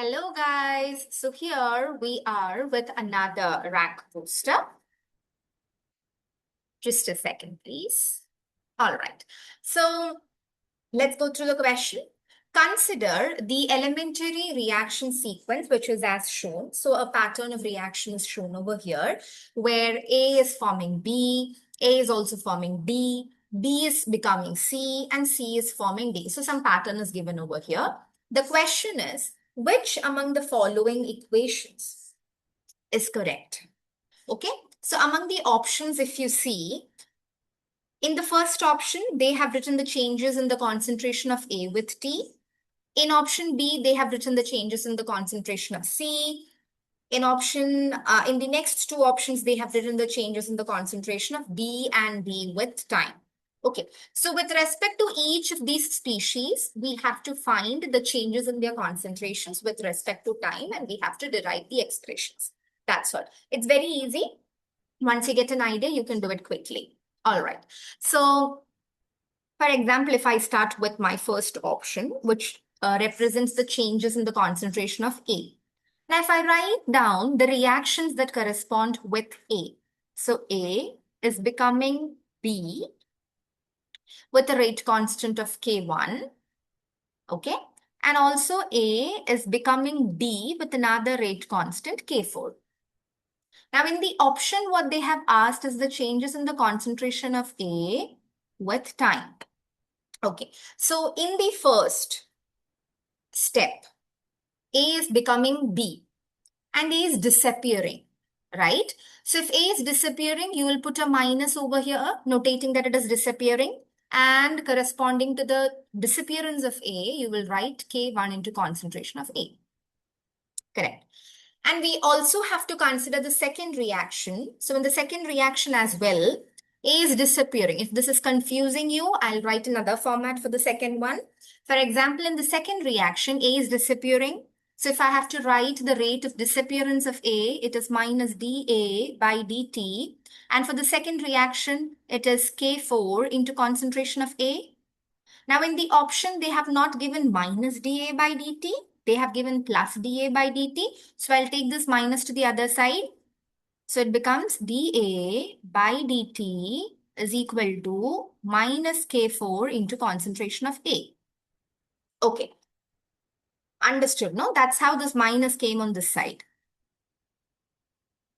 Hello guys, so here we are with another rank booster. Just a second, please. All right, so let's go through the question. Consider the elementary reaction sequence, which is as shown. So a pattern of reaction is shown over here, where A is forming B, A is also forming B, B is becoming C, and C is forming D. So some pattern is given over here. The question is, which among the following equations is correct? Okay, so among the options, if you see, in the first option, they have written the changes in the concentration of A with T. In option B, they have written the changes in the concentration of C. In the next two options, they have written the changes in the concentration of B and B with time. Okay, so with respect to each of these species, we have to find the changes in their concentrations with respect to time, and we have to derive the expressions. That's all. It's very easy. Once you get an idea, you can do it quickly. All right. So, for example, if I start with my first option, which represents the changes in the concentration of A. Now, if I write down the reactions that correspond with A, so A is becoming B with a rate constant of K1, okay? And also A is becoming D with another rate constant K4. Now, in the option, what they have asked is the changes in the concentration of A with time. Okay, so in the first step, A is becoming B and A is disappearing, right? So if A is disappearing, you will put a minus over here, notating that it is disappearing. And corresponding to the disappearance of A, you will write K1 into concentration of A. Correct. And we also have to consider the second reaction. So in the second reaction as well, A is disappearing. If this is confusing you, I'll write another format for the second one. For example, in the second reaction, A is disappearing. So if I have to write the rate of disappearance of A, it is minus dA by dt. And for the second reaction, it is K4 into concentration of A. Now in the option, they have not given minus dA by dt. They have given plus dA by dt. So I'll take this minus to the other side. So it becomes dA by dt is equal to minus K4 into concentration of A. Okay. Understood, no? That's how this minus came on this side.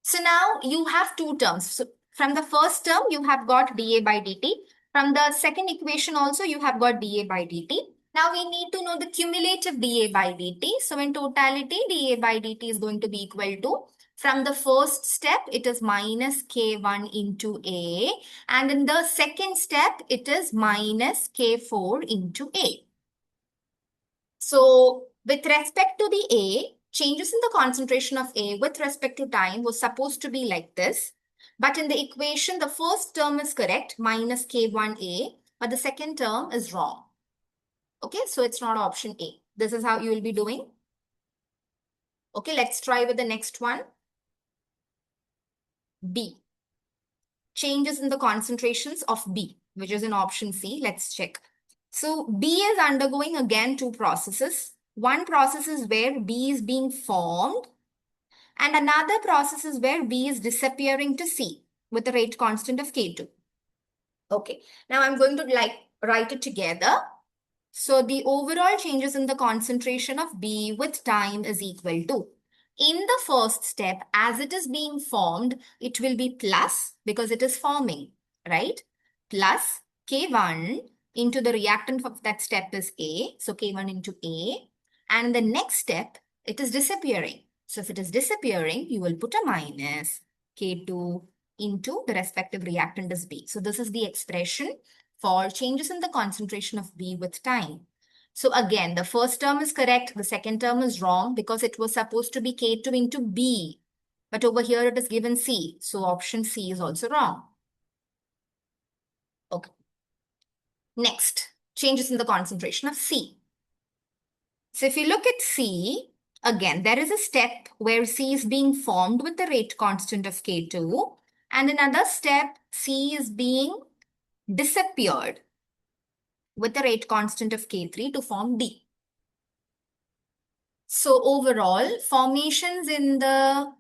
So now you have two terms. So from the first term, you have got dA by dt. From the second equation also, you have got dA by dt. Now we need to know the cumulative dA by dt. So in totality, dA by dt is going to be equal to, from the first step, it is minus K1 into A. And in the second step, it is minus K4 into A. So with respect to the A, changes in the concentration of A with respect to time was supposed to be like this. But in the equation, the first term is correct, minus K1A, but the second term is wrong. Okay, so it's not option A. This is how you will be doing. Okay, let's try with the next one. B. Changes in the concentrations of B, which is in option C. Let's check. So B is undergoing again two processes. One process is where B is being formed, and another process is where B is disappearing to C with a rate constant of K2. Okay, now I'm going to write it together. So the overall changes in the concentration of B with time is equal to, in the first step, as it is being formed, it will be plus because it is forming, right? Plus K1 into the reactant of that step is A. So K1 into A. And the next step, it is disappearing. So if it is disappearing, you will put a minus K2 into the respective reactant is B. So this is the expression for changes in the concentration of B with time. So again, the first term is correct. The second term is wrong because it was supposed to be K2 into B. But over here it is given C. So option C is also wrong. Okay. Next, changes in the concentration of C. So if you look at C, again, there is a step where C is being formed with the rate constant of K2. And another step, C is being disappeared with the rate constant of K3 to form D. So overall, formations in the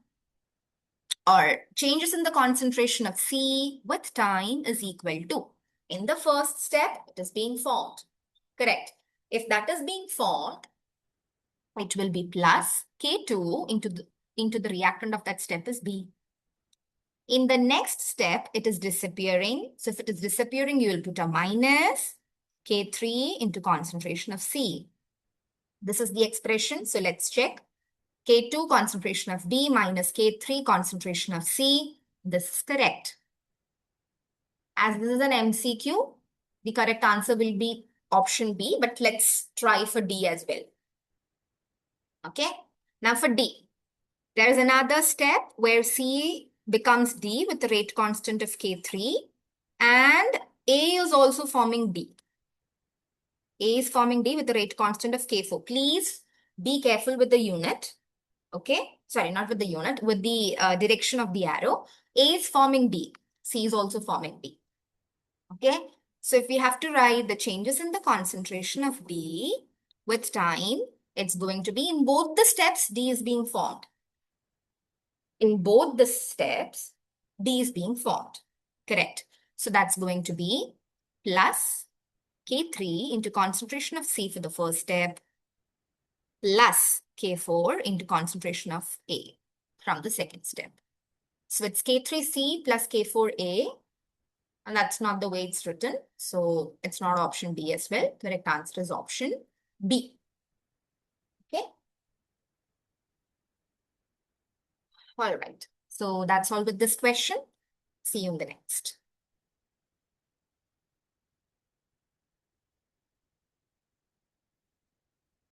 or changes in the concentration of C with time is equal to. In the first step, it is being formed. Correct. If that is being formed, it will be plus K2 into the reactant of that step is B. In the next step, it is disappearing. So if it is disappearing, you will put a minus K3 into concentration of C. This is the expression. So let's check. K2 concentration of B minus K3 concentration of C. This is correct. As this is an MCQ, the correct answer will be option B, but let's try for D as well. Okay. Now for D, there is another step where C becomes D with the rate constant of K3 and A is also forming D. A is forming D with the rate constant of K4. Please be careful with the unit. Okay. Sorry, not with the unit, with the direction of the arrow. A is forming D. C is also forming D. Okay. So if we have to write the changes in the concentration of D with time, it's going to be in both the steps, D is being formed. In both the steps, D is being formed. Correct. So that's going to be plus K3 into concentration of C for the first step plus K4 into concentration of A from the second step. So it's K3C plus K4A, and that's not the way it's written. So it's not option B as well. Correct answer is option B. Okay. All right. So that's all with this question. See you in the next.